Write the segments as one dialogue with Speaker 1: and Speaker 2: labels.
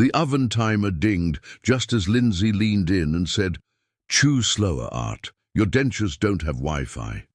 Speaker 1: The oven timer dinged just as Lindsay leaned in and said, "Chew slower, Art. Your dentures don't have Wi-Fi."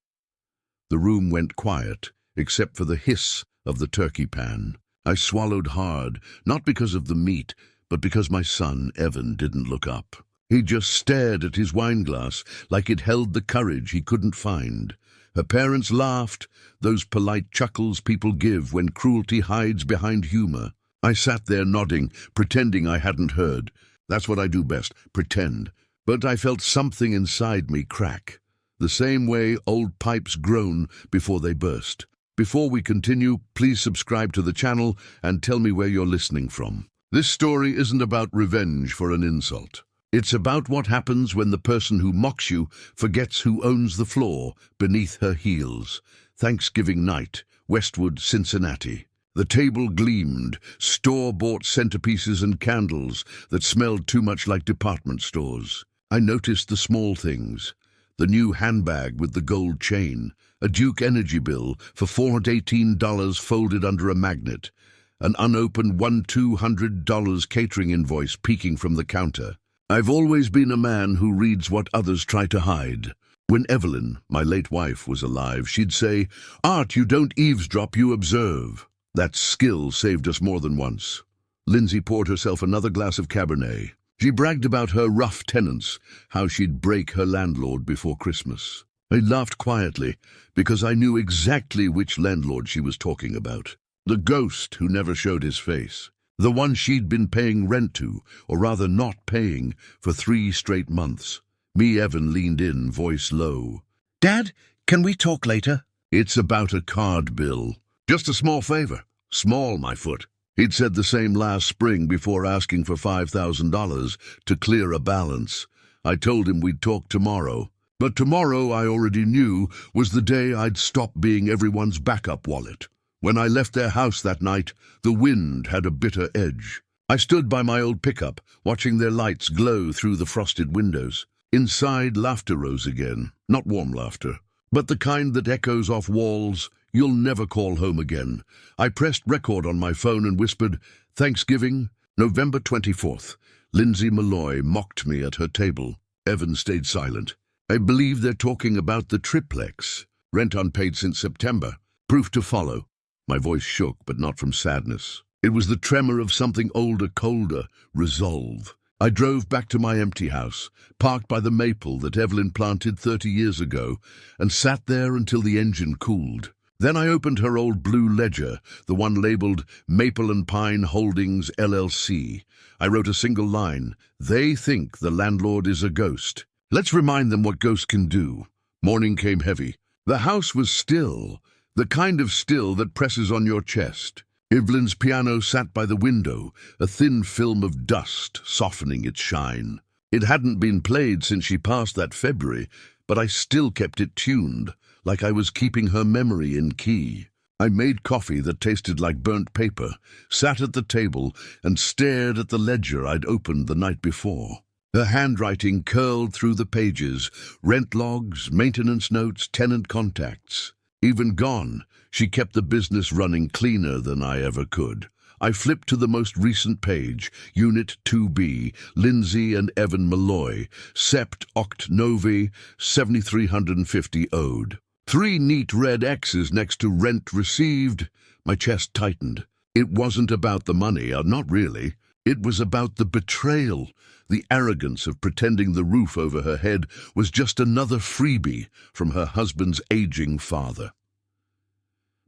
Speaker 1: The room went quiet, except for the hiss of the turkey pan. I swallowed hard, not because of the meat, but because my son, Evan, didn't look up. He just stared at his wineglass like it held the courage he couldn't find. Her parents laughed, those polite chuckles people give when cruelty hides behind humor. I sat there nodding, pretending I hadn't heard. That's what I do best, pretend. But I felt something inside me crack, the same way old pipes groan before they burst. Before we continue, please subscribe to the channel and tell me where you're listening from. This story isn't about revenge for an insult. It's about what happens when the person who mocks you forgets who owns the floor beneath her heels. Thanksgiving night, Westwood, Cincinnati. The table gleamed, store-bought centerpieces and candles that smelled too much like department stores. I noticed the small things. The new handbag with the gold chain, a Duke Energy bill for $418 folded under a magnet, an unopened $200 catering invoice peeking from the counter. I've always been a man who reads what others try to hide. When Evelyn, my late wife, was alive, she'd say, "Art, you don't eavesdrop, you observe." That skill saved us more than once. Lindsay poured herself another glass of Cabernet. She bragged about her rough tenants, how she'd break her landlord before Christmas. I laughed quietly, because I knew exactly which landlord she was talking about. The ghost who never showed his face. The one she'd been paying rent to, or rather not paying, for 3 straight months. Evan leaned in, voice low.
Speaker 2: "Dad, can we talk later?"
Speaker 1: "It's about a card bill. Just a small favor." "Small, my foot." He'd said the same last spring before asking for $5,000 to clear a balance. I told him we'd talk tomorrow. But tomorrow, I already knew, was the day I'd stop being everyone's backup wallet. When I left their house that night, the wind had a bitter edge. I stood by my old pickup, watching their lights glow through the frosted windows. Inside, laughter rose again. Not warm laughter, but the kind that echoes off walls. "You'll never call home again." I pressed record on my phone and whispered, "Thanksgiving, November 24th. Lindsay Malloy mocked me at her table." Evan stayed silent. "I believe they're talking about the triplex. Rent unpaid since September. Proof to follow." My voice shook, but not from sadness. It was the tremor of something older, colder, resolve. I drove back to my empty house, parked by the maple that Evelyn planted 30 years ago, and sat there until the engine cooled. Then I opened her old blue ledger, the one labeled Maple and Pine Holdings, LLC. I wrote a single line, "They think the landlord is a ghost. Let's remind them what ghosts can do." Morning came heavy. The house was still, the kind of still that presses on your chest. Evelyn's piano sat by the window, a thin film of dust softening its shine. It hadn't been played since she passed that February, but I still kept it tuned, like I was keeping her memory in key. I made coffee that tasted like burnt paper, sat at the table, and stared at the ledger I'd opened the night before. Her handwriting curled through the pages, rent logs, maintenance notes, tenant contacts. Even gone, she kept the business running cleaner than I ever could. I flipped to the most recent page, Unit 2B, Lindsay and Evan Malloy, Sept Oct Novi, 7,350 owed. 3 neat red X's next to rent received. My chest tightened. It wasn't about the money, not really. It was about the betrayal. The arrogance of pretending the roof over her head was just another freebie from her husband's aging father.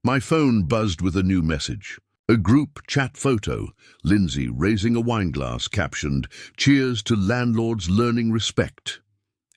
Speaker 1: My phone buzzed with a new message. A group chat photo, Lindsay raising a wineglass captioned, "Cheers to landlords learning respect."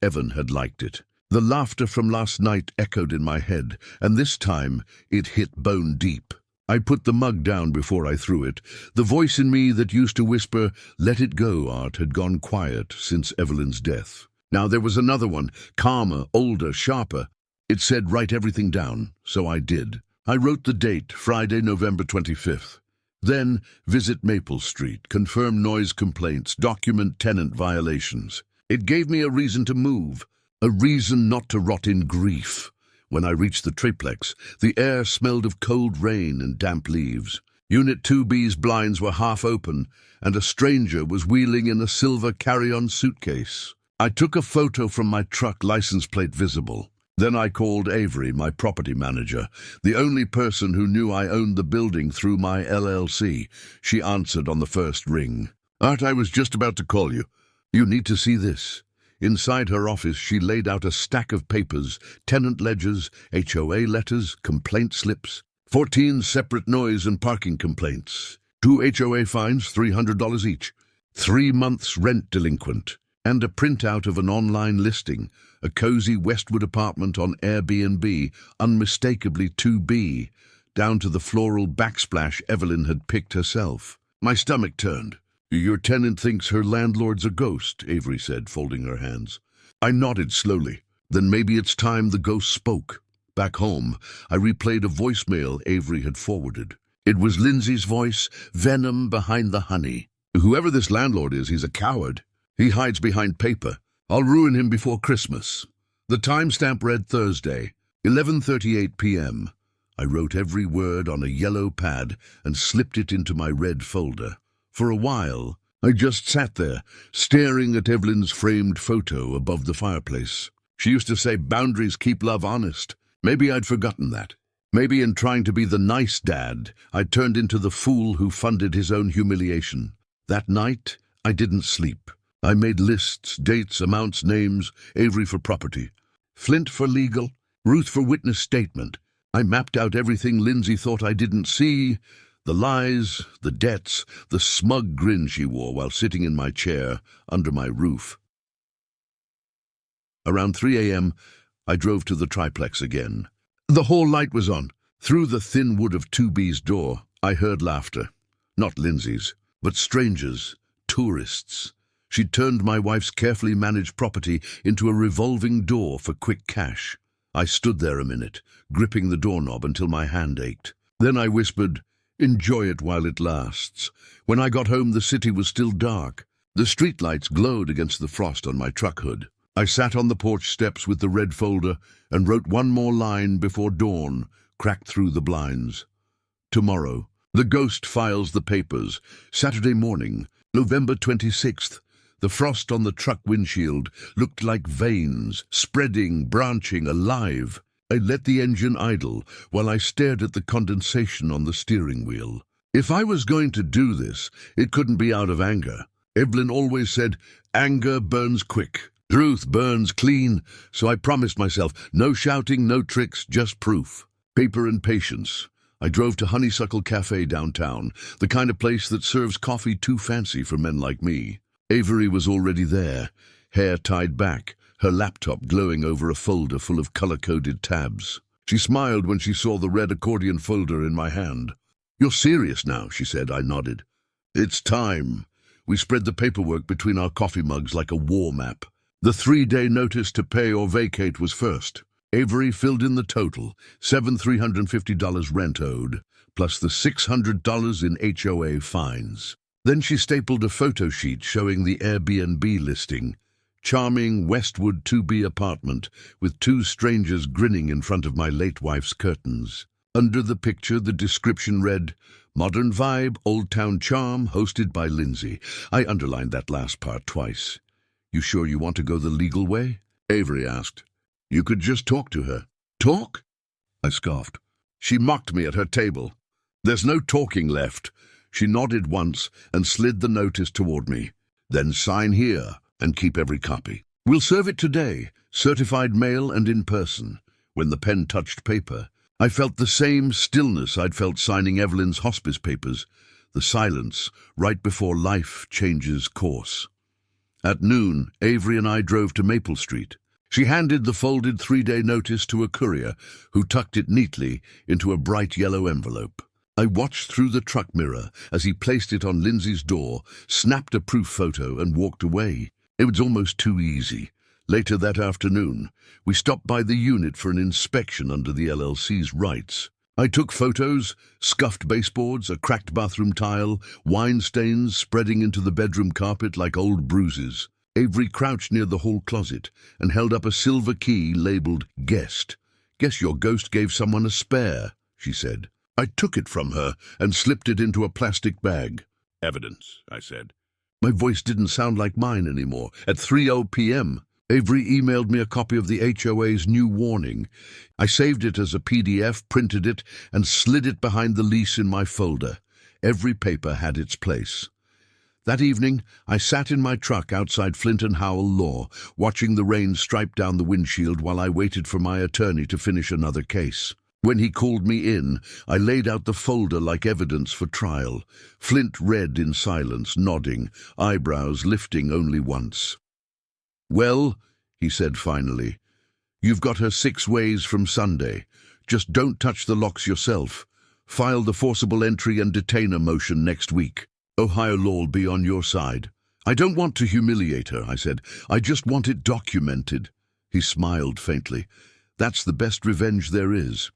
Speaker 1: Evan had liked it. The laughter from last night echoed in my head, and this time it hit bone deep. I put the mug down before I threw it. The voice in me that used to whisper, "Let it go, Art," had gone quiet since Evelyn's death. Now there was another one, calmer, older, sharper. It said, "Write everything down," so I did. I wrote the date, Friday, November 25th. Then, visit Maple Street, confirm noise complaints, document tenant violations. It gave me a reason to move, a reason not to rot in grief. When I reached the triplex, the air smelled of cold rain and damp leaves. Unit 2B's blinds were half open, and a stranger was wheeling in a silver carry-on suitcase. I took a photo from my truck, license plate visible. Then I called Avery, my property manager, the only person who knew I owned the building through my LLC. She answered on the first ring. "Art, I was just about to call you. You need to see this." Inside her office, she laid out a stack of papers, tenant ledgers, HOA letters, complaint slips, 14 separate noise and parking complaints, 2 HOA fines, $300 each, 3 months rent delinquent, and a printout of an online listing, a cozy Westwood apartment on Airbnb, unmistakably 2B, down to the floral backsplash Evelyn had picked herself. My stomach turned. "Your tenant thinks her landlord's a ghost," Avery said, folding her hands. I nodded slowly. Then maybe it's time the ghost spoke. Back home, I replayed a voicemail Avery had forwarded. It was Lindsay's voice, venom behind the honey. "Whoever this landlord is, he's a coward. He hides behind paper. I'll ruin him before Christmas." The timestamp read Thursday, 11:38 p.m. I wrote every word on a yellow pad and slipped it into my red folder. For a while, I just sat there, staring at Evelyn's framed photo above the fireplace. She used to say, "Boundaries keep love honest." Maybe I'd forgotten that. Maybe in trying to be the nice dad, I turned into the fool who funded his own humiliation. That night, I didn't sleep. I made lists, dates, amounts, names, Avery for property, Flint for legal, Ruth for witness statement. I mapped out everything Lindsay thought I didn't see, the lies, the debts, the smug grin she wore while sitting in my chair under my roof. Around 3 a.m., I drove to the triplex again. The hall light was on. Through the thin wood of 2B's door, I heard laughter. Not Lindsay's, but strangers, tourists. She'd turned my wife's carefully managed property into a revolving door for quick cash. I stood there a minute, gripping the doorknob until my hand ached. Then I whispered, "Enjoy it while it lasts." When I got home, the city was still dark. The streetlights glowed against the frost on my truck hood. I sat on the porch steps with the red folder and wrote one more line before dawn cracked through the blinds. Tomorrow, the ghost files the papers. Saturday morning, November 26th. The frost on the truck windshield looked like veins, spreading, branching, alive. I let the engine idle while I stared at the condensation on the steering wheel. If I was going to do this, it couldn't be out of anger. Evelyn always said, "Anger burns quick. Truth burns clean." So I promised myself, no shouting, no tricks, just proof. Paper and patience. I drove to Honeysuckle Cafe downtown, the kind of place that serves coffee too fancy for men like me. Avery was already there, hair tied back, her laptop glowing over a folder full of color-coded tabs. She smiled when she saw the red accordion folder in my hand. "You're serious now," she said. I nodded. "It's time." We spread the paperwork between our coffee mugs like a war map. The 3-day notice to pay or vacate was first. Avery filled in the total, $7,350 rent owed, plus the $600 in HOA fines. Then she stapled a photo sheet showing the Airbnb listing. Charming Westwood 2B apartment with 2 strangers grinning in front of my late wife's curtains. Under the picture, the description read, "Modern vibe, old town charm, hosted by Lindsay." I underlined that last part twice. "You sure you want to go the legal way?" Avery asked. "You could just talk to her." "Talk?" I scoffed. She mocked me at her table. "There's no talking left." She nodded once and slid the notice toward me. "Then sign here and keep every copy. We'll serve it today, certified mail and in person." When the pen touched paper, I felt the same stillness I'd felt signing Evelyn's hospice papers, the silence right before life changes course. At noon, Avery and I drove to Maple Street. She handed the folded 3-day notice to a courier who tucked it neatly into a bright yellow envelope. I watched through the truck mirror as he placed it on Lindsay's door, snapped a proof photo and walked away. It was almost too easy. Later that afternoon, we stopped by the unit for an inspection under the LLC's rights. I took photos, scuffed baseboards, a cracked bathroom tile, wine stains spreading into the bedroom carpet like old bruises. Avery crouched near the hall closet and held up a silver key labeled Guest. "Guess your ghost gave someone a spare," she said. I took it from her and slipped it into a plastic bag. "Evidence," I said. My voice didn't sound like mine anymore. At 3:00 p.m., Avery emailed me a copy of the HOA's new warning. I saved it as a PDF, printed it, and slid it behind the lease in my folder. Every paper had its place. That evening, I sat in my truck outside Flint and Howell Law, watching the rain stripe down the windshield while I waited for my attorney to finish another case. When he called me in, I laid out the folder like evidence for trial. Flint read in silence, nodding, eyebrows lifting only once. "Well," he said finally, "you've got her 6 ways from Sunday. Just don't touch the locks yourself. File the forcible entry and detainer motion next week. Ohio law will be on your side." "I don't want to humiliate her," I said. "I just want it documented." He smiled faintly. "That's the best revenge there is."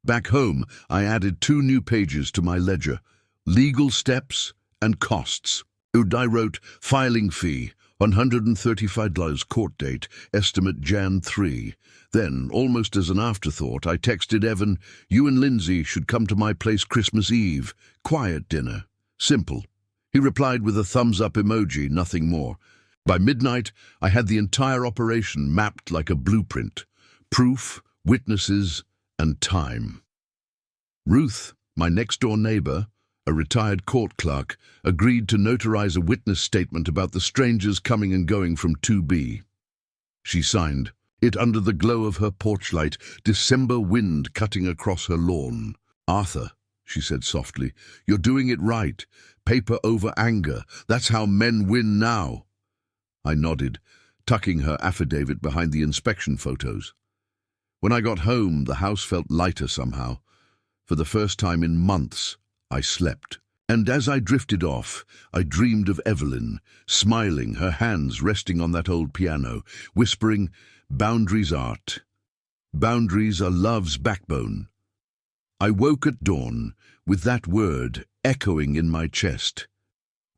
Speaker 1: Back home, I added 2 new pages to my ledger: legal steps and costs. I wrote, filing fee, $135 court date, estimate Jan 3. Then, almost as an afterthought, I texted Evan, "You and Lindsay should come to my place Christmas Eve. Quiet dinner. Simple." He replied with a thumbs-up emoji, nothing more. By midnight, I had the entire operation mapped like a blueprint. Proof, witnesses, and time. Ruth, my next-door neighbor, a retired court clerk, agreed to notarize a witness statement about the strangers coming and going from 2B. She signed it under the glow of her porch light, December wind cutting across her lawn. "Arthur," she said softly, "you're doing it right. Paper over anger. That's how men win now." I nodded, tucking her affidavit behind the inspection photos. When I got home, the house felt lighter somehow. For the first time in months, I slept. And as I drifted off, I dreamed of Evelyn, smiling, her hands resting on that old piano, whispering, "Boundaries art. Boundaries are love's backbone." I woke at dawn, with that word echoing in my chest.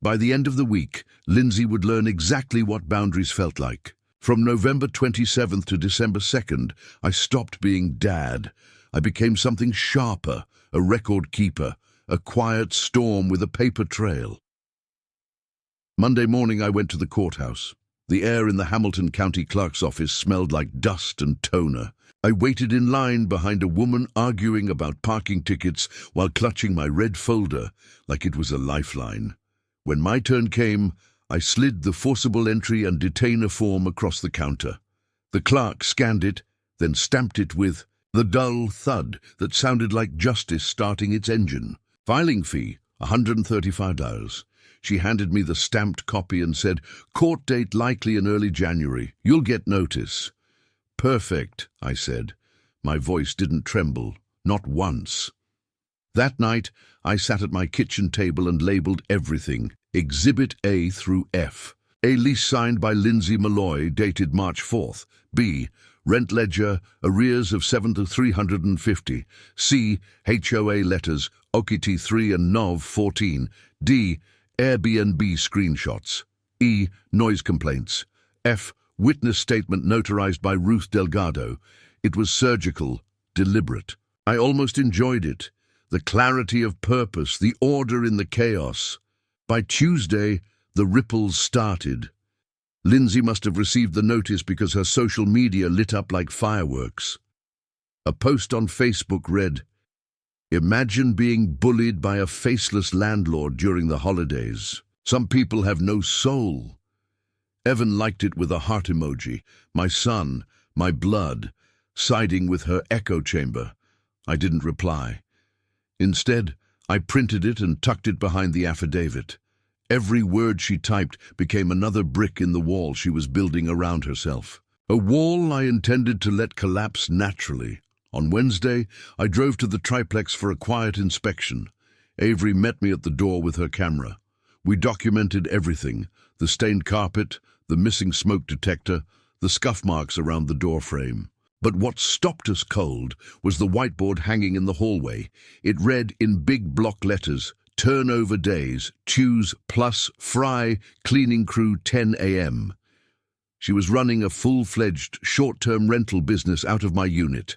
Speaker 1: By the end of the week, Lindsay would learn exactly what boundaries felt like. From November 27th to December 2nd, I stopped being Dad. I became something sharper, a record keeper, a quiet storm with a paper trail. Monday morning I went to the courthouse. The air in the Hamilton County Clerk's office smelled like dust and toner. I waited in line behind a woman arguing about parking tickets while clutching my red folder like it was a lifeline. When my turn came, I slid the forcible entry and detainer form across the counter. The clerk scanned it, then stamped it with the dull thud that sounded like justice starting its engine. "Filing fee, $135. She handed me the stamped copy and said, "Court date likely in early January. You'll get notice." "Perfect," I said. My voice didn't tremble, not once. That night, I sat at my kitchen table and labeled everything, Exhibit A through F. A lease signed by Lindsay Malloy, dated March 4th. B, rent ledger, arrears of $7 to $350. C, HOA letters, Okiti 3 and Nov 14. D, Airbnb screenshots. E, noise complaints. F, witness statement notarized by Ruth Delgado. It was surgical, deliberate. I almost enjoyed it. The clarity of purpose, the order in the chaos. By Tuesday, the ripples started. Lindsay must have received the notice because her social media lit up like fireworks. A post on Facebook read, "Imagine being bullied by a faceless landlord during the holidays. Some people have no soul." Evan liked it with a heart emoji. My son, my blood, siding with her echo chamber. I didn't reply. Instead, I printed it and tucked it behind the affidavit. Every word she typed became another brick in the wall she was building around herself. A wall I intended to let collapse naturally. On Wednesday, I drove to the triplex for a quiet inspection. Avery met me at the door with her camera. We documented everything: the stained carpet, the missing smoke detector, the scuff marks around the door frame. But what stopped us cold was the whiteboard hanging in the hallway. It read in big block letters, "Turnover days, choose plus fry, cleaning crew 10 a.m. She was running a full-fledged short-term rental business out of my unit.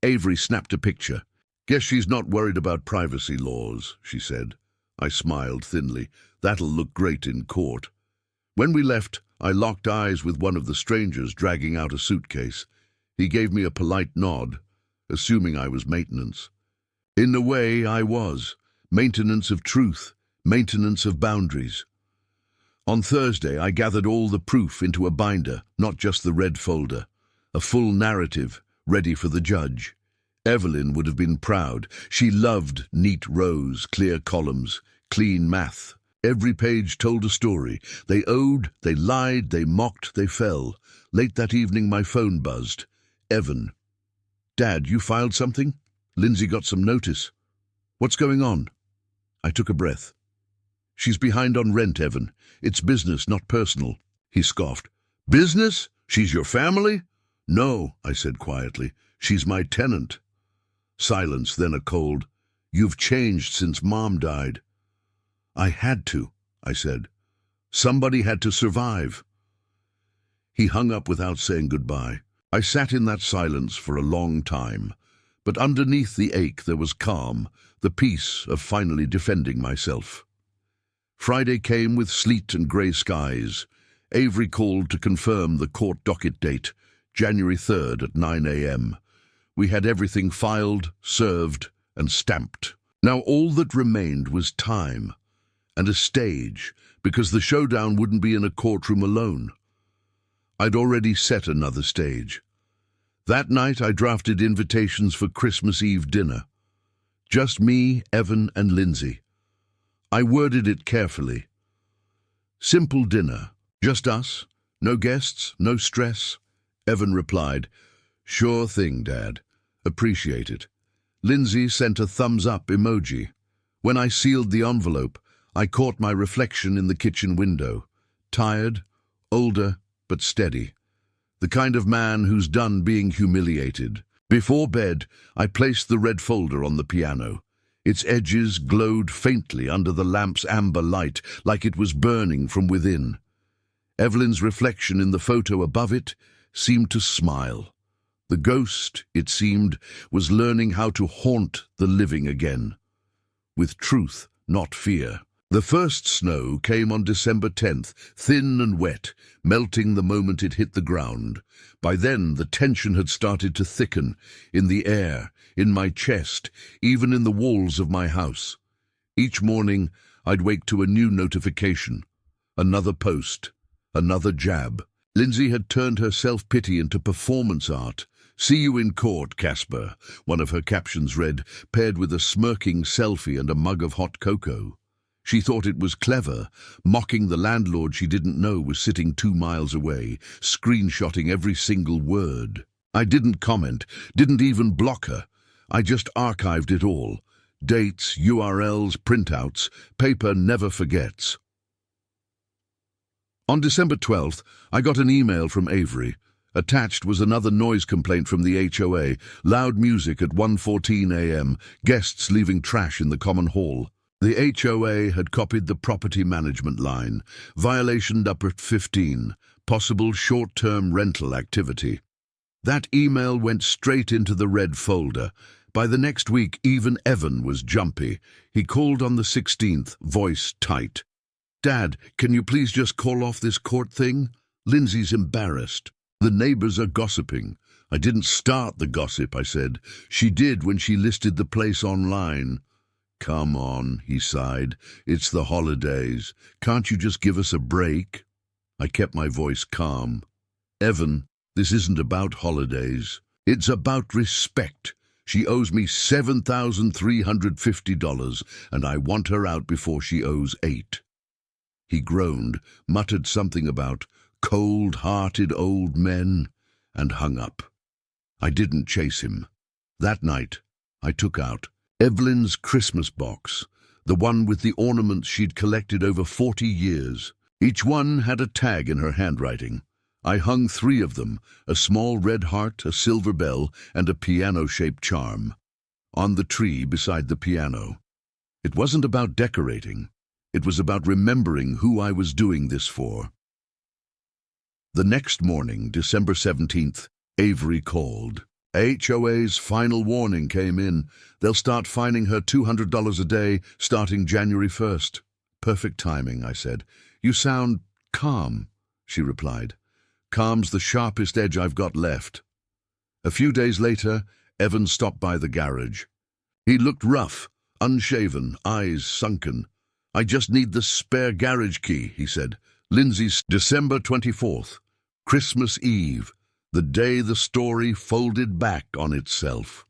Speaker 1: Avery snapped a picture. Guess she's not worried about privacy laws, she said. I smiled thinly. That'll look great in court. When we left, I locked eyes with one of the strangers dragging out a suitcase. He gave me a polite nod, assuming I was maintenance. In a way, I was. Maintenance of truth, maintenance of boundaries. On Thursday, I gathered all the proof into a binder, not just the red folder. A full narrative, ready for the judge. Evelyn would have been proud. She loved neat rows, clear columns, clean math. Every page told a story. They owed, they lied, they mocked, they fell. Late that evening, my phone buzzed. Evan. Dad, you filed something? Lindsay got some notice. What's going on? I took a breath. She's behind on rent, Evan. It's business, not personal. He scoffed. Business? She's your family? No, I said quietly. She's my tenant. Silence, then a cold. You've changed since Mom died. I had to, I said. Somebody had to survive. He hung up without saying goodbye. I sat in that silence for a long time, but underneath the ache there was calm, the peace of finally defending myself. Friday came with sleet and grey skies. Avery called to confirm the court docket date, January 3rd at 9 a.m. We had everything filed, served, and stamped. Now all that remained was time, and a stage, because the showdown wouldn't be in a courtroom alone. I'd already set another stage. That night I drafted invitations for Christmas Eve dinner. Just me, Evan, and Lindsay. I worded it carefully. Simple dinner, just us, no guests, no stress. Evan replied, Sure thing, Dad. Appreciate it. Lindsay sent a thumbs-up emoji. When I sealed the envelope, I caught my reflection in the kitchen window. Tired, older, but steady. The kind of man who's done being humiliated. Before bed, I placed the red folder on the piano. Its edges glowed faintly under the lamp's amber light, like it was burning from within. Evelyn's reflection in the photo above it seemed to smile. The ghost, it seemed, was learning how to haunt the living again. With truth, not fear. The first snow came on December 10th, thin and wet, melting the moment it hit the ground. By then, the tension had started to thicken, in the air, in my chest, even in the walls of my house. Each morning, I'd wake to a new notification. Another post, another jab. Lindsay had turned her self-pity into performance art. See you in court, Casper, one of her captions read, paired with a smirking selfie and a mug of hot cocoa. She thought it was clever, mocking the landlord she didn't know was sitting 2 miles away, screenshotting every single word. I didn't comment, didn't even block her. I just archived it all. Dates, URLs, printouts, paper never forgets. On December 12th, I got an email from Avery. Attached was another noise complaint from the HOA, loud music at 1:14 a.m., guests leaving trash in the common hall. The HOA had copied the property management line. Violation number 15, possible short-term rental activity. That email went straight into the red folder. By the next week, even Evan was jumpy. He called on the 16th, voice tight. Dad, can you please just call off this court thing? Lindsay's embarrassed. The neighbors are gossiping. I didn't start the gossip, I said. She did when she listed the place online. Come on, he sighed. It's the holidays. Can't you just give us a break? I kept my voice calm. Evan, this isn't about holidays. It's about respect. She owes me $7,350, and I want her out before she owes $8. He groaned, muttered something about cold-hearted old men, and hung up. I didn't chase him. That night, I took out Evelyn's Christmas box, the one with the ornaments she'd collected over 40 years. Each one had a tag in her handwriting. I hung 3 of them, a small red heart, a silver bell, and a piano-shaped charm, on the tree beside the piano. It wasn't about decorating. It was about remembering who I was doing this for. The next morning, December 17th, Avery called. HOA's final warning came in. They'll start fining her $200 a day starting January 1st. Perfect timing, I said. You sound calm, she replied. Calm's the sharpest edge I've got left. A few days later, Evan stopped by the garage. He looked rough, unshaven, eyes sunken. I just need the spare garage key, he said. Lindsay's December 24th, Christmas Eve, the day the story folded back on itself.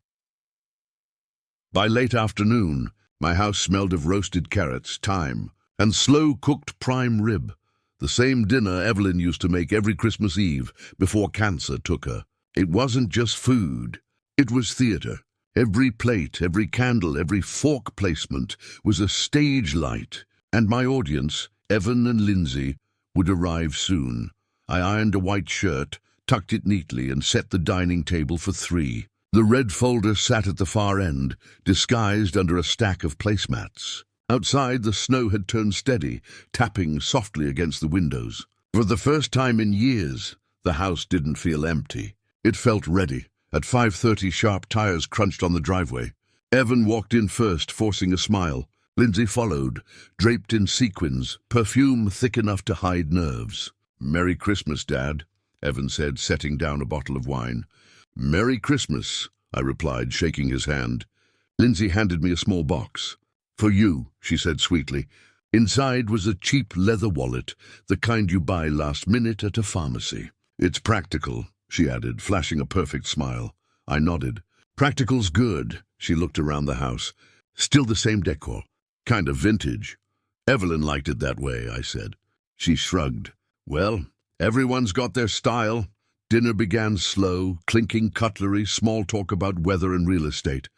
Speaker 1: By late afternoon, my house smelled of roasted carrots, thyme, and slow-cooked prime rib, the same dinner Evelyn used to make every Christmas Eve before cancer took her. It wasn't just food, it was theater. Every plate, every candle, every fork placement was a stage light, and my audience, Evan and Lindsay, would arrive soon. I ironed a white shirt, tucked it neatly, and set the dining table for 3. The red folder sat at the far end, disguised under a stack of placemats. Outside, the snow had turned steady, tapping softly against the windows. For the first time in years, the house didn't feel empty. It felt ready. At 5:30, sharp tires crunched on the driveway. Evan walked in first, forcing a smile. Lindsay followed, draped in sequins, perfume thick enough to hide nerves. "Merry Christmas, Dad," Evan said, setting down a bottle of wine. "Merry Christmas," I replied, shaking his hand. Lindsay handed me a small box. "For you," she said sweetly. Inside was a cheap leather wallet, the kind you buy last minute at a pharmacy. "It's practical," she added, flashing a perfect smile. I nodded. "Practical's good." She looked around the house. "Still the same decor. Kind of vintage." "Evelyn liked it that way," I said. She shrugged. "Well, everyone's got their style." Dinner began slow, clinking cutlery, small talk about weather and real estate.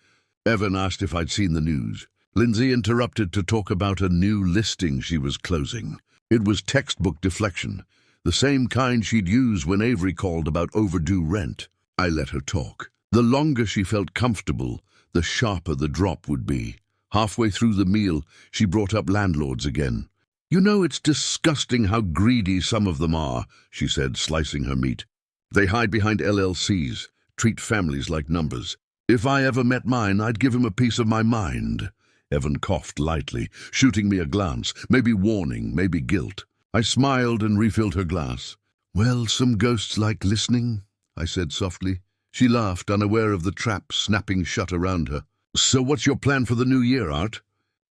Speaker 1: Evan asked if I'd seen the news. Lindsay interrupted to talk about a new listing she was closing. It was textbook deflection, the same kind she'd use when Avery called about overdue rent. I let her talk. The longer she felt comfortable, the sharper the drop would be. Halfway through the meal, she brought up landlords again. "You know, it's disgusting how greedy some of them are," she said, slicing her meat. "They hide behind LLCs, treat families like numbers. If I ever met mine, I'd give him a piece of my mind." Evan coughed lightly, shooting me a glance, maybe warning, maybe guilt. I smiled and refilled her glass. "Well, some ghosts like listening," I said softly. She laughed, unaware of the trap snapping shut around her. "So what's your plan for the new year, Art?"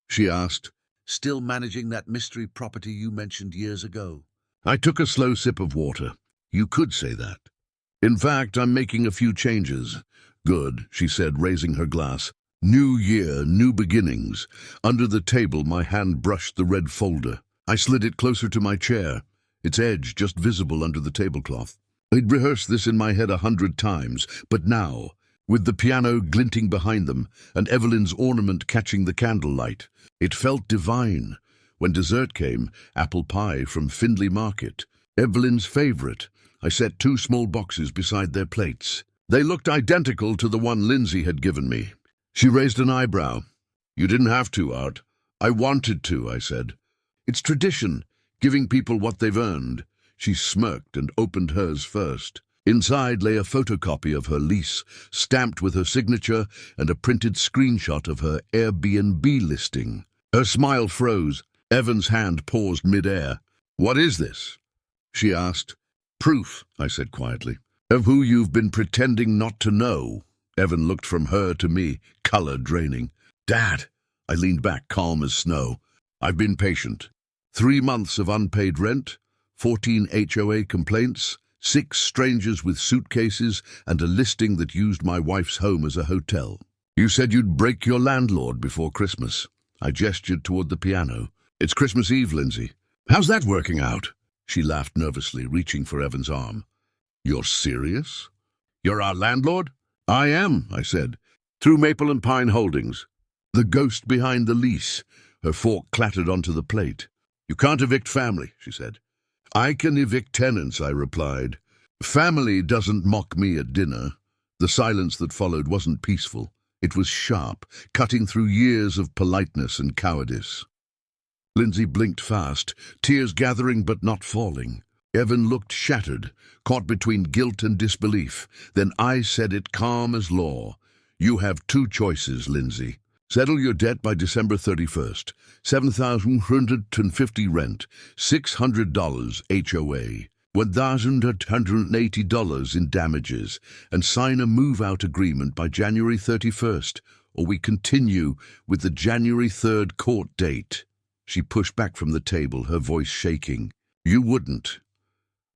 Speaker 1: she asked. "Still managing that mystery property you mentioned years ago." I took a slow sip of water. You could say that. "In fact, I'm making a few changes." "Good," she said, raising her glass. "New year, new beginnings." Under the table, my hand brushed the red folder. I slid it closer to my chair, its edge just visible under the tablecloth. I'd rehearsed this in my head 100 times, but now, with the piano glinting behind them and Evelyn's ornament catching the candlelight, it felt divine. When dessert came, apple pie from Findlay Market, Evelyn's favorite, I set 2 small boxes beside their plates. They looked identical to the one Lindsay had given me. She raised an eyebrow. "You didn't have to, Art." "I wanted to," I said. "It's tradition, giving people what they've earned." She smirked and opened hers first. Inside lay a photocopy of her lease, stamped with her signature, and a printed screenshot of her Airbnb listing. Her smile froze. Evan's hand paused mid-air. "What is this?" she asked. "Proof," I said quietly, "of who you've been pretending not to know." Evan looked from her to me, color draining. "Dad," I leaned back, calm as snow. "I've been patient. 3 months of unpaid rent, 14 HOA complaints, 6 strangers with suitcases, and a listing that used my wife's home as a hotel. You said you'd break your landlord before Christmas." I gestured toward the piano. "It's Christmas Eve, Lindsay. How's that working out?" She laughed nervously, reaching for Evan's arm. "You're serious? You're our landlord?" "I am," I said, "through Maple and Pine Holdings." The ghost behind the lease. Her fork clattered onto the plate. "You can't evict family," she said. "I can evict tenants," I replied. "Family doesn't mock me at dinner." The silence that followed wasn't peaceful. It was sharp, cutting through years of politeness and cowardice. Lindsay blinked fast, tears gathering but not falling. Evan looked shattered, caught between guilt and disbelief. Then I said it calm as law. You have two choices, Lindsay. Settle your debt by December 31st. $7,150 rent, $600 HOA, $1,880 in damages, and sign a move-out agreement by January 31st, or we continue with the January 3rd court date. She pushed back from the table, her voice shaking. You wouldn't.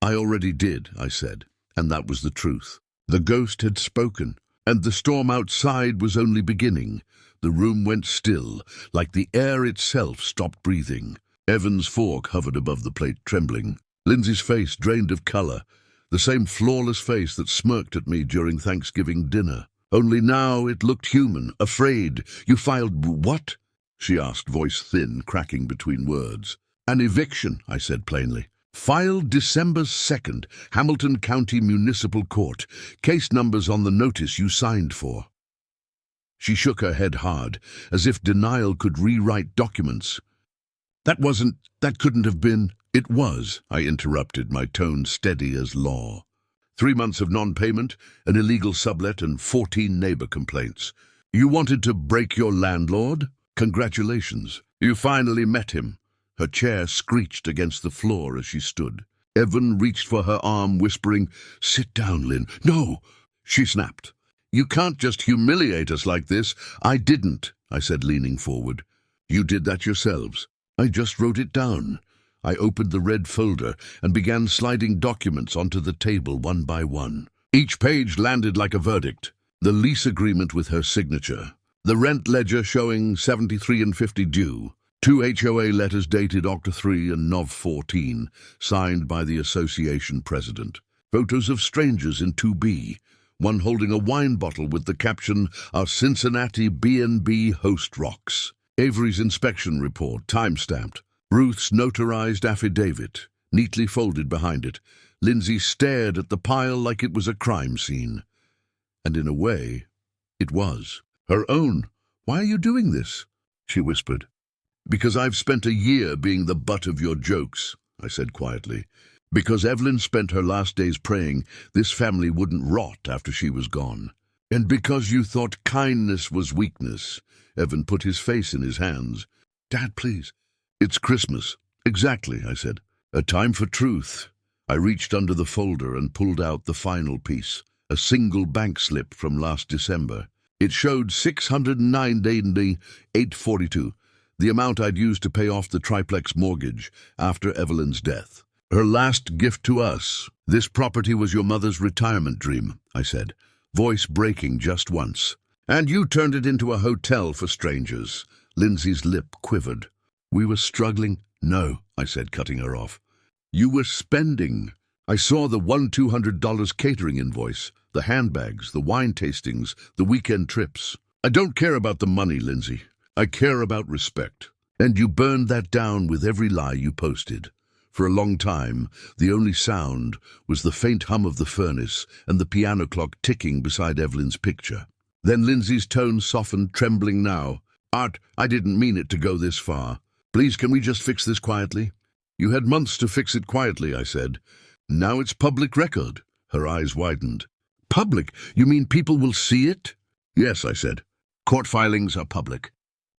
Speaker 1: I already did, I said, and that was the truth. The ghost had spoken, and the storm outside was only beginning. The room went still, like the air itself stopped breathing. Evan's fork hovered above the plate, trembling. Lindsay's face drained of color, the same flawless face that smirked at me during Thanksgiving dinner. Only now it looked human, afraid. You filed what? She asked, voice thin, cracking between words. An eviction, I said plainly. Filed December 2nd, Hamilton County Municipal Court. Case numbers on the notice you signed for. She shook her head hard, as if denial could rewrite documents. That couldn't have been. It was, I interrupted, my tone steady as law. 3 months of non-payment, an illegal sublet, and 14 neighbor complaints. You wanted to break your landlord? Congratulations. You finally met him. Her chair screeched against the floor as she stood. Evan reached for her arm, whispering, "Sit down, Lynn." "No," she snapped. "You can't just humiliate us like this." "I didn't," I said, leaning forward. "You did that yourselves. I just wrote it down." I opened the red folder and began sliding documents onto the table one by one. Each page landed like a verdict. The lease agreement with her signature. The rent ledger showing $73.50 due. 2 HOA letters dated Oct. 3 and Nov. 14, signed by the association president. Photos of strangers in 2B. One holding a wine bottle with the caption, "Our Cincinnati B&B host rocks." Avery's inspection report, time-stamped. Ruth's notarized affidavit, neatly folded behind it. Lindsay stared at the pile like it was a crime scene. And in a way, it was. Her own. "Why are you doing this?" she whispered. "Because I've spent a year being the butt of your jokes," I said quietly. "Because Evelyn spent her last days praying this family wouldn't rot after she was gone. And because you thought kindness was weakness." Evan put his face in his hands. "Dad, please." "It's Christmas." "Exactly," I said. "A time for truth." I reached under the folder and pulled out the final piece, a single bank slip from last December. It showed $609.842, the amount I'd used to pay off the triplex mortgage after Evelyn's death. "Her last gift to us. This property was your mother's retirement dream," I said, voice breaking just once. "And you turned it into a hotel for strangers." Lindsay's lip quivered. "We were struggling." "No," I said, cutting her off. "You were spending. I saw the $200 catering invoice, the handbags, the wine tastings, the weekend trips. I don't care about the money, Lindsay. I care about respect. And you burned that down with every lie you posted. For a long time, the only sound was the faint hum of the furnace and the piano clock ticking beside Evelyn's picture." Then Lindsay's tone softened, trembling now. "Art, I didn't mean it to go this far. Please, can we just fix this quietly?" "You had months to fix it quietly," I said. "Now it's public record." Her eyes widened. "Public? You mean people will see it?" "Yes," I said. "Court filings are public.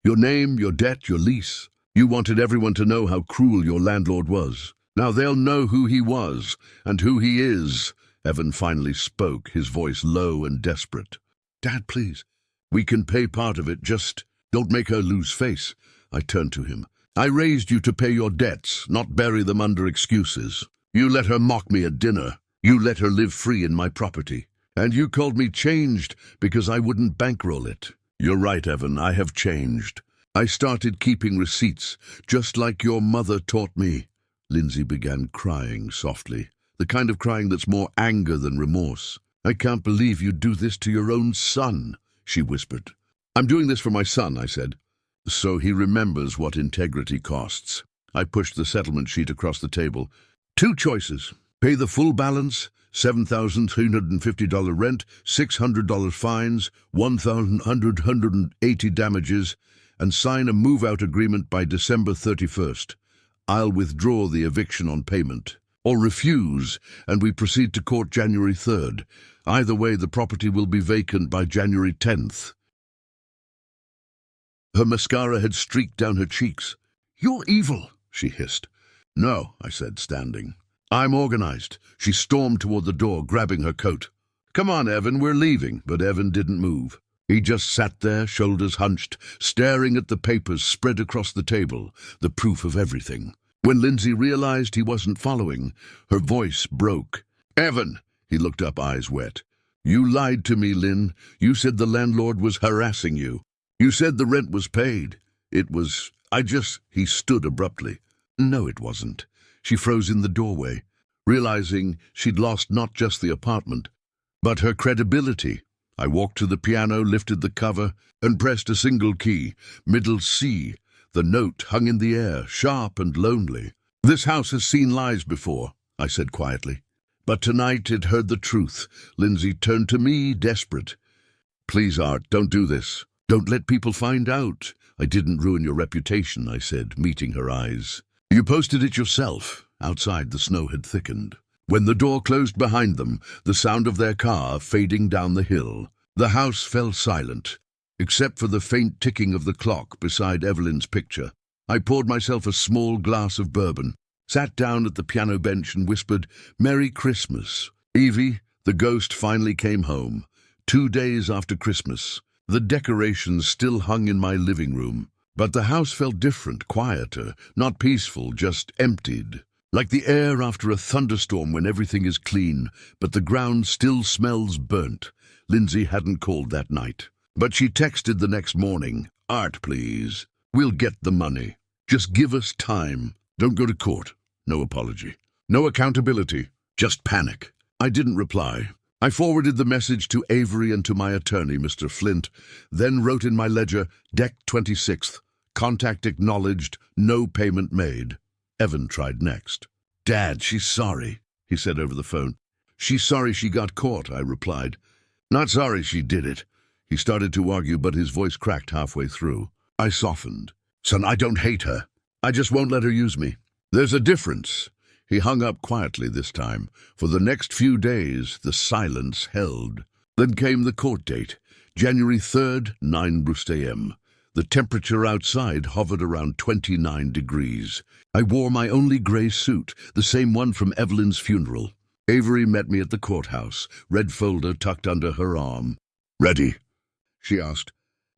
Speaker 1: Your name, your debt, your lease. You wanted everyone to know how cruel your landlord was. Now they'll know who he was and who he is." Evan finally spoke, his voice low and desperate. "Dad, please. We can pay part of it, just don't make her lose face." I turned to him. "I raised you to pay your debts, not bury them under excuses. You let her mock me at dinner. You let her live free in my property. And you called me changed because I wouldn't bankroll it. You're right, Evan, I have changed. I started keeping receipts, just like your mother taught me." Lindsay began crying softly, the kind of crying that's more anger than remorse. "I can't believe you'd do this to your own son," she whispered. "I'm doing this for my son," I said. "So he remembers what integrity costs." I pushed the settlement sheet across the table. "2 choices. Pay the full balance, $7,350 rent, $600 fines, $1,180 damages, and sign a move-out agreement by December 31st. I'll withdraw the eviction on payment. or refuse, and we proceed to court January 3rd. Either way, the property will be vacant by January 10th. Her mascara had streaked down her cheeks. "You're evil," she hissed. "No," I said, standing. "I'm organized." She stormed toward the door, grabbing her coat. "Come on, Evan, we're leaving." But Evan didn't move. He just sat there, shoulders hunched, staring at the papers spread across the table, the proof of everything. When Lindsay realized he wasn't following, her voice broke. "Evan!" He looked up, eyes wet. "You lied to me, Lynn. You said the landlord was harassing you. You said the rent was paid. It was... He stood abruptly. "No, it wasn't." She froze in the doorway, realizing she'd lost not just the apartment, but her credibility. I walked to the piano, lifted the cover, and pressed a single key, middle C. The note hung in the air, sharp and lonely. "This house has seen lies before," I said quietly. But tonight it heard the truth. Lindsay turned to me, desperate. "Please, Art, don't do this. Don't let people find out." "I didn't ruin your reputation," I said, meeting her eyes. "You posted it yourself." Outside, the snow had thickened. When the door closed behind them, the sound of their car fading down the hill, the house fell silent, except for the faint ticking of the clock beside Evelyn's picture. I poured myself a small glass of bourbon, sat down at the piano bench and whispered, "Merry Christmas." Evie, the ghost, finally came home. 2 days after Christmas. The decorations still hung in my living room, but the house felt different, quieter, not peaceful, just emptied. Like the air after a thunderstorm when everything is clean, but the ground still smells burnt. Lindsay hadn't called that night, but she texted the next morning, "Art, please. We'll get the money. Just give us time. Don't go to court." No apology. No accountability. Just panic. I didn't reply. I forwarded the message to Avery and to my attorney, Mr. Flint, then wrote in my ledger, "Deck 26th. Contact acknowledged. No payment made." Evan tried next. "Dad, she's sorry," he said over the phone. "She's sorry she got caught," I replied. "Not sorry she did it." He started to argue, but his voice cracked halfway through. I softened. "Son, I don't hate her. I just won't let her use me. There's a difference." He hung up quietly this time. For the next few days, the silence held. Then came the court date, January 3rd, 9 a.m. The temperature outside hovered around 29 degrees. I wore my only gray suit, the same one from Evelyn's funeral. Avery met me at the courthouse, red folder tucked under her arm. "Ready?" she asked.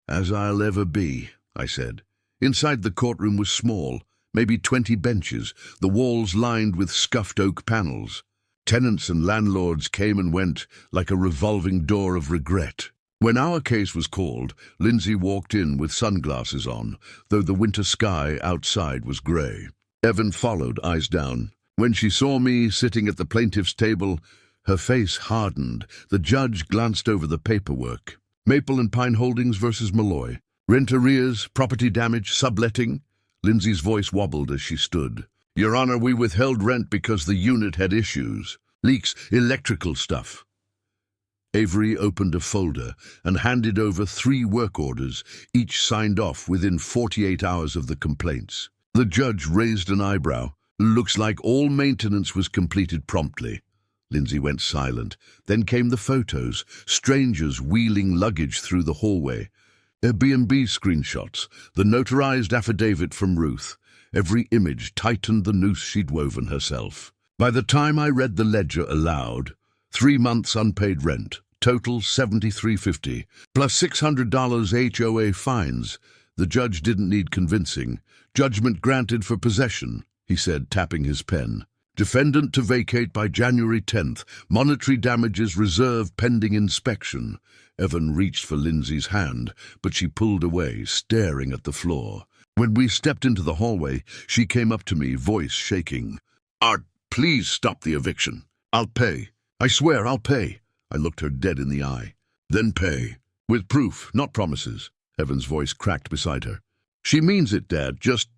Speaker 1: "As I'll ever be," I said. Inside the courtroom was small, maybe 20 benches, the walls lined with scuffed oak panels. Tenants and landlords came and went like a revolving door of regret. When our case was called, Lindsay walked in with sunglasses on, though the winter sky outside was grey. Evan followed, eyes down. When she saw me sitting at the plaintiff's table, her face hardened. The judge glanced over the paperwork. Maple and Pine Holdings versus Malloy. Rent arrears, property damage, subletting. Lindsay's voice wobbled as she stood. "Your Honor, we withheld rent because the unit had issues. Leaks, electrical stuff." Avery opened a folder and handed over 3 work orders, each signed off within 48 hours of the complaints. The judge raised an eyebrow. "Looks like all maintenance was completed promptly." Lindsay went silent. Then came the photos, strangers wheeling luggage through the hallway. Airbnb screenshots, the notarized affidavit from Ruth. Every image tightened the noose she'd woven herself. By the time I read the ledger aloud, 3 months unpaid rent, total $73.50, plus $600 HOA fines. The judge didn't need convincing. "Judgment granted for possession," he said, tapping his pen. "Defendant to vacate by January 10th. Monetary damages reserved pending inspection." Evan reached for Lindsay's hand, but she pulled away, staring at the floor. When we stepped into the hallway, she came up to me, voice shaking. "Art, please stop the eviction. I'll pay. I swear I'll pay." I looked her dead in the eye. "Then pay. With proof, not promises." Evan's voice cracked beside her. "She means it, Dad. Just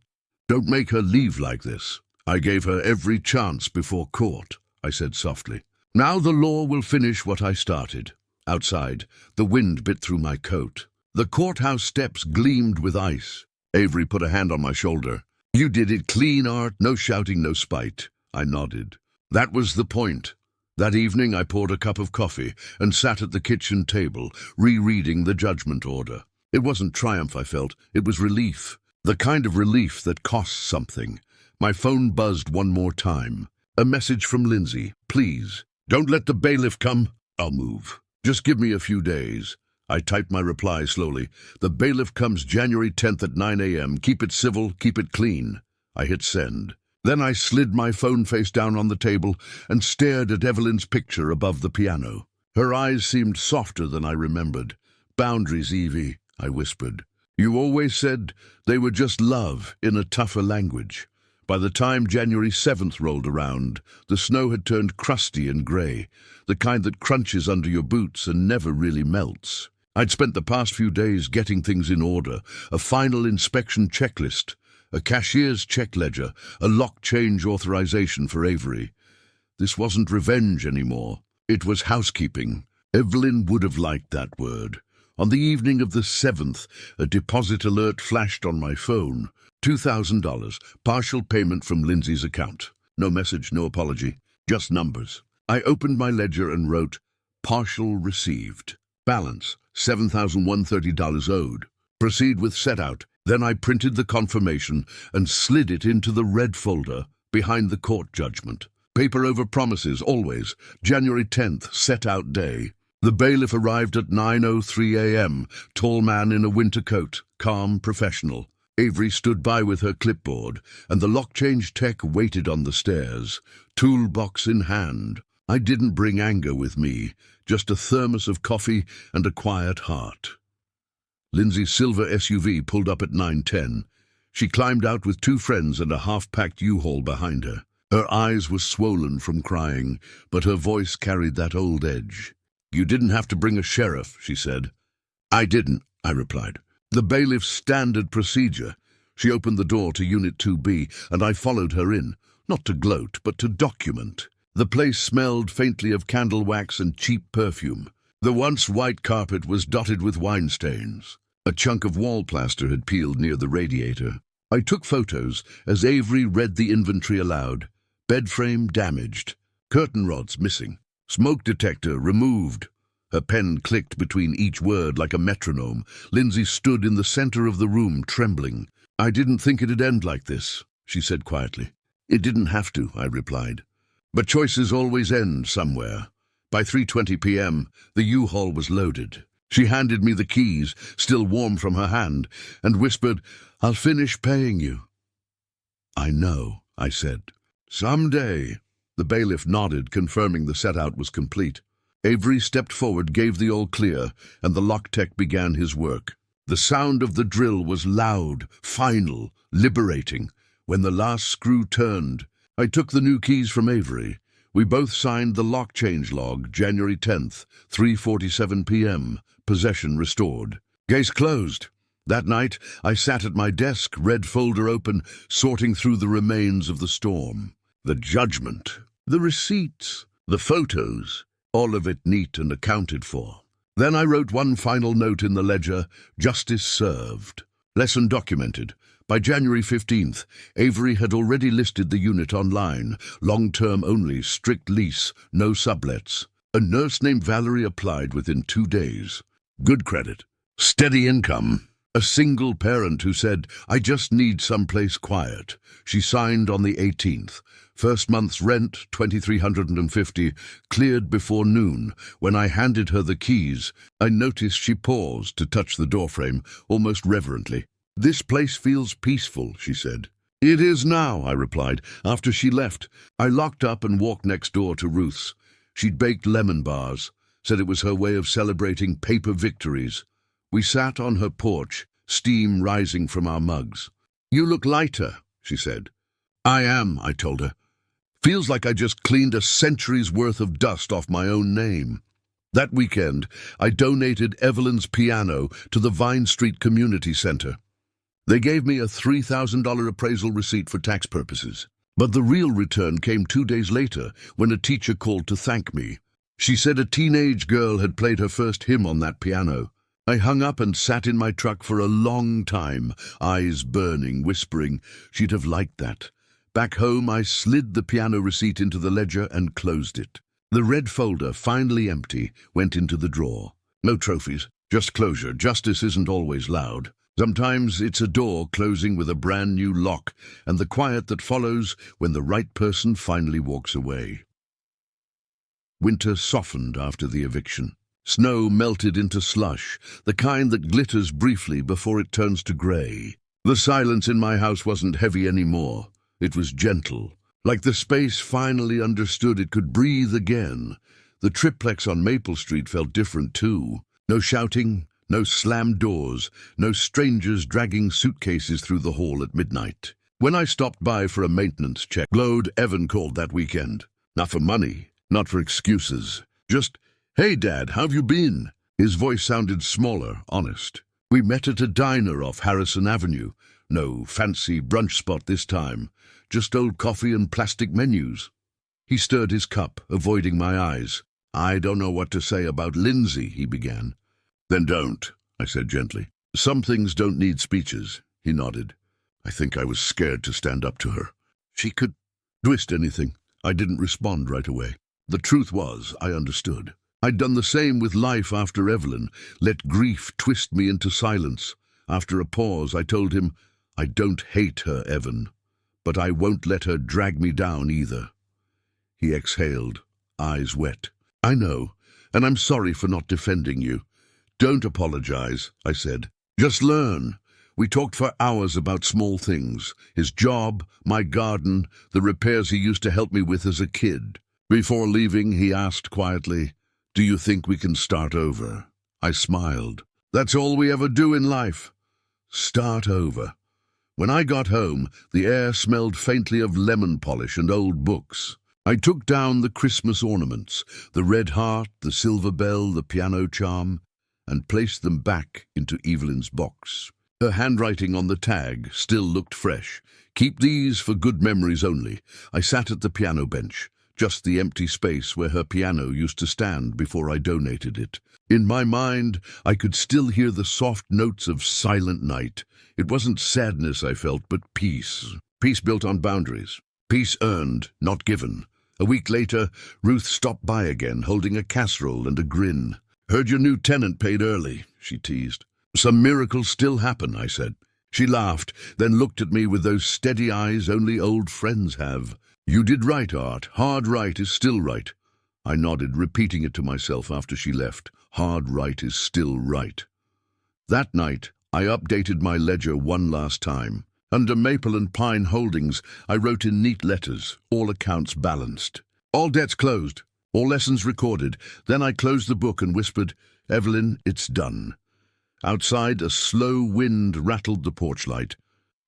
Speaker 1: don't make her leave like this." "I gave her every chance before court," I said softly. "Now the law will finish what I started." Outside, the wind bit through my coat. The courthouse steps gleamed with ice. Avery put a hand on my shoulder. "You did it clean, Art. No shouting, no spite." I nodded. That was the point. That evening I poured a cup of coffee and sat at the kitchen table, rereading the judgment order. It wasn't triumph I felt, it was relief. The kind of relief that costs something. My phone buzzed one more time. A message from Lindsay. Please, don't let the bailiff come. I'll move. Just give me a few days. I typed my reply slowly. The bailiff comes January 10th at 9 a.m. Keep it civil, keep it clean. I hit send. Then I slid my phone face down on the table and stared at Evelyn's picture above the piano. Her eyes seemed softer than I remembered. Boundaries, Evie, I whispered. You always said they were just love in a tougher language. By the time January 7th rolled around, the snow had turned crusty and grey, the kind that crunches under your boots and never really melts. I'd spent the past few days getting things in order, a final inspection checklist, a cashier's check ledger, a lock change authorization for Avery. This wasn't revenge anymore. It was housekeeping. Evelyn would have liked that word. On the evening of the 7th, a deposit alert flashed on my phone. $2,000, partial payment from Lindsay's account. No message, no apology, just numbers. I opened my ledger and wrote, partial received. Balance, $7,130 owed. Proceed with set out. Then I printed the confirmation and slid it into the red folder behind the court judgment. Paper over promises, always. January 10th, set out day. The bailiff arrived at 9:03 a.m., tall man in a winter coat, calm, professional. Avery stood by with her clipboard, and the lock-change tech waited on the stairs, toolbox in hand. I didn't bring anger with me, just a thermos of coffee and a quiet heart. Lindsay's silver SUV pulled up at 9:10. She climbed out with two friends and a half-packed U-Haul behind her. Her eyes were swollen from crying, but her voice carried that old edge. You didn't have to bring a sheriff, she said. I didn't, I replied. The bailiff's standard procedure. She opened the door to Unit 2B, and I followed her in, not to gloat, but to document. The place smelled faintly of candle wax and cheap perfume. The once white carpet was dotted with wine stains. A chunk of wall plaster had peeled near the radiator. I took photos as Avery read the inventory aloud. Bed frame damaged. Curtain rods missing. Smoke detector removed. Her pen clicked between each word like a metronome. Lindsay stood in the center of the room, trembling. I didn't think it'd end like this, she said quietly. It didn't have to, I replied. But choices always end somewhere. By 3:20 p.m., the U-Haul was loaded. She handed me the keys, still warm from her hand, and whispered, I'll finish paying you. I know, I said. Someday. The bailiff nodded, confirming the set-out was complete. Avery stepped forward, gave the all clear, and the lock tech began his work. The sound of the drill was loud, final, liberating. When the last screw turned, I took the new keys from Avery. We both signed the lock change log, January 10th, 3:47 p.m., possession restored. Case closed. That night, I sat at my desk, red folder open, sorting through the remains of the storm. The judgment, the receipts, the photos, all of it neat and accounted for. Then I wrote one final note in the ledger, justice served. Lesson documented. By January 15th, Avery had already listed the unit online, long-term only, strict lease, no sublets. A nurse named Valerie applied within 2 days. Good credit. Steady income. A single parent who said, I just need someplace quiet. She signed on the 18th. First month's rent, $2,350, cleared before noon. When I handed her the keys, I noticed she paused to touch the doorframe, almost reverently. This place feels peaceful, she said. It is now, I replied. After she left, I locked up and walked next door to Ruth's. She'd baked lemon bars, said it was her way of celebrating paper victories. We sat on her porch, steam rising from our mugs. You look lighter, she said. I am, I told her. Feels like I just cleaned a century's worth of dust off my own name. That weekend, I donated Evelyn's piano to the Vine Street Community Center. They gave me a $3,000 appraisal receipt for tax purposes. But the real return came 2 days later when a teacher called to thank me. She said a teenage girl had played her first hymn on that piano. I hung up and sat in my truck for a long time, eyes burning, whispering, she'd have liked that. Back home, I slid the piano receipt into the ledger and closed it. The red folder, finally empty, went into the drawer. No trophies, just closure. Justice isn't always loud. Sometimes it's a door closing with a brand new lock and the quiet that follows when the right person finally walks away. Winter softened after the eviction. Snow melted into slush, the kind that glitters briefly before it turns to grey. The silence in my house wasn't heavy anymore. It was gentle, like the space finally understood it could breathe again. The triplex on Maple Street felt different too. No shouting, no slammed doors, no strangers dragging suitcases through the hall at midnight. When I stopped by for a maintenance check, Evan called that weekend. Not for money, not for excuses. Just, "Hey, Dad, how've you been?" His voice sounded smaller, honest. We met at a diner off Harrison Avenue. No fancy brunch spot this time. Just old coffee and plastic menus. He stirred his cup, avoiding my eyes. "I don't know what to say about Lindsay," he began. "Then don't," I said gently. "Some things don't need speeches," he nodded. I think I was scared to stand up to her. She could twist anything. I didn't respond right away. The truth was, I understood. I'd done the same with life after Evelyn, let grief twist me into silence. After a pause, I told him, "I don't hate her, Evan, but I won't let her drag me down either." He exhaled, eyes wet. "I know, and I'm sorry for not defending you." "Don't apologize," I said. "Just learn." We talked for hours about small things, his job, my garden, the repairs he used to help me with as a kid. Before leaving, he asked quietly, "Do you think we can start over?" I smiled. That's all we ever do in life. Start over. When I got home, the air smelled faintly of lemon polish and old books. I took down the Christmas ornaments, the red heart, the silver bell, the piano charm, and placed them back into Evelyn's box. Her handwriting on the tag still looked fresh. "Keep these for good memories only." I sat at the piano bench, just the empty space where her piano used to stand before I donated it. In my mind, I could still hear the soft notes of Silent Night. It wasn't sadness I felt, but peace. Peace built on boundaries. Peace earned, not given. A week later, Ruth stopped by again, holding a casserole and a grin. "Heard your new tenant paid early," she teased. "Some miracles still happen," I said. She laughed, then looked at me with those steady eyes only old friends have. "You did right, Art. Hard right is still right." I nodded, repeating it to myself after she left. Hard right is still right. That night, I updated my ledger one last time. Under Maple and Pine Holdings, I wrote in neat letters, all accounts balanced. All debts closed, all lessons recorded. Then I closed the book and whispered, "Evelyn, it's done." Outside, a slow wind rattled the porch light.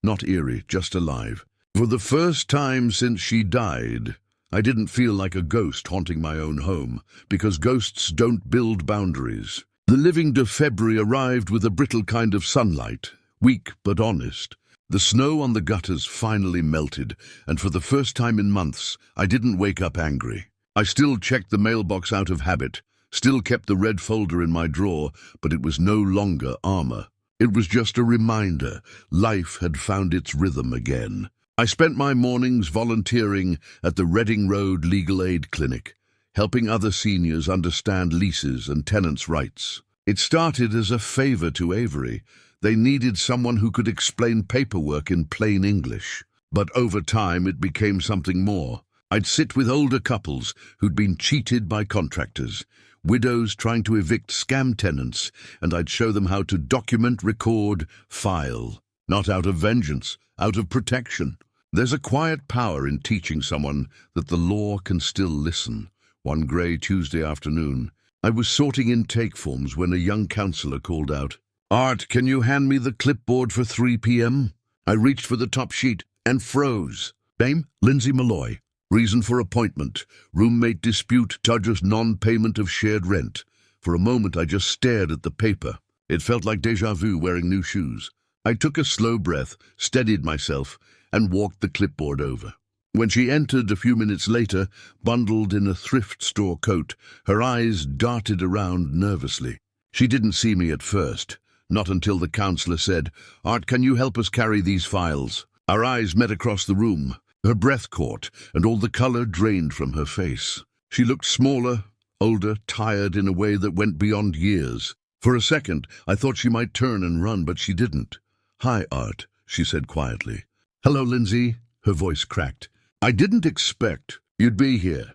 Speaker 1: Not eerie, just alive. For the first time since she died, I didn't feel like a ghost haunting my own home, because ghosts don't build boundaries. The living February arrived with a brittle kind of sunlight, weak but honest. The snow on the gutters finally melted, and for the first time in months, I didn't wake up angry. I still checked the mailbox out of habit, still kept the red folder in my drawer, but it was no longer armor. It was just a reminder. Life had found its rhythm again. I spent my mornings volunteering at the Reading Road Legal Aid Clinic, helping other seniors understand leases and tenants' rights. It started as a favor to Avery. They needed someone who could explain paperwork in plain English. But over time, it became something more. I'd sit with older couples who'd been cheated by contractors, widows trying to evict scam tenants, and I'd show them how to document, record, file. Not out of vengeance, out of protection. There's a quiet power in teaching someone that the law can still listen. One grey Tuesday afternoon, I was sorting intake forms when a young counsellor called out, "Art, can you hand me the clipboard for 3 p.m.? I reached for the top sheet and froze. Name, Lindsay Malloy. Reason for appointment, roommate dispute, judge's non-payment of shared rent. For a moment I just stared at the paper. It felt like déjà vu wearing new shoes. I took a slow breath, steadied myself, and walked the clipboard over. When she entered a few minutes later, bundled in a thrift store coat, her eyes darted around nervously. She didn't see me at first, not until the counselor said, "Art, can you help us carry these files?" Our eyes met across the room. Her breath caught, and all the color drained from her face. She looked smaller, older, tired in a way that went beyond years. For a second, I thought she might turn and run, but she didn't. "Hi, Art," she said quietly. "Hello, Lindsay," her voice cracked. "I didn't expect you'd be here."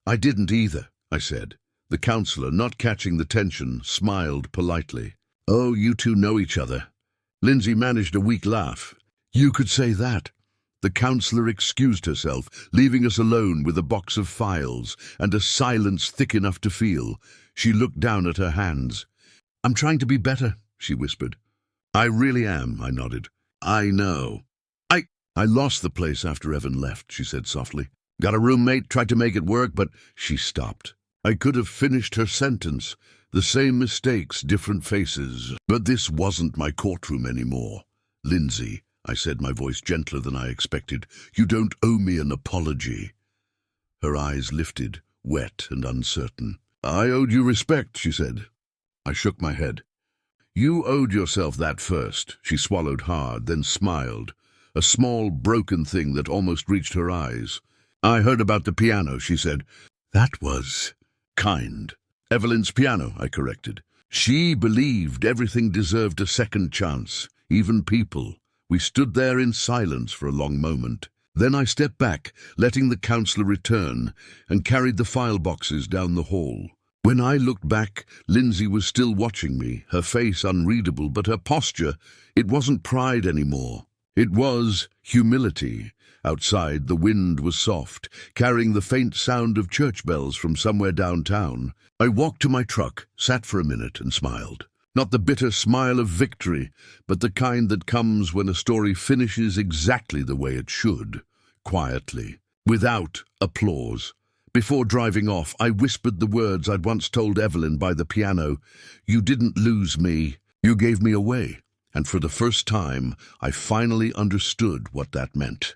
Speaker 1: "I didn't either," I said. The counselor, not catching the tension, smiled politely. "Oh, you two know each other." Lindsay managed a weak laugh. "You could say that." The counselor excused herself, leaving us alone with a box of files and a silence thick enough to feel. She looked down at her hands. "I'm trying to be better," she whispered. "I really am," I nodded. "I know. I lost the place after Evan left," she said softly. "Got a roommate, tried to make it work, but..." She stopped. I could have finished her sentence. The same mistakes, different faces. But this wasn't my courtroom anymore. "Lindsay," I said, my voice gentler than I expected, "you don't owe me an apology." Her eyes lifted, wet and uncertain. "I owed you respect," she said. I shook my head. "You owed yourself that first." She swallowed hard, then smiled. A small, broken thing that almost reached her eyes. "I heard about the piano," she said. "That was kind." "Evelyn's piano," I corrected. "She believed everything deserved a second chance, even people." We stood there in silence for a long moment. Then I stepped back, letting the counselor return, and carried the file boxes down the hall. When I looked back, Lindsay was still watching me, her face unreadable, but her posture, it wasn't pride anymore. It was humility. Outside, the wind was soft, carrying the faint sound of church bells from somewhere downtown. I walked to my truck, sat for a minute, and smiled. Not the bitter smile of victory, but the kind that comes when a story finishes exactly the way it should, quietly, without applause. Before driving off, I whispered the words I'd once told Evelyn by the piano. "You didn't lose me, you gave me away." And for the first time, I finally understood what that meant.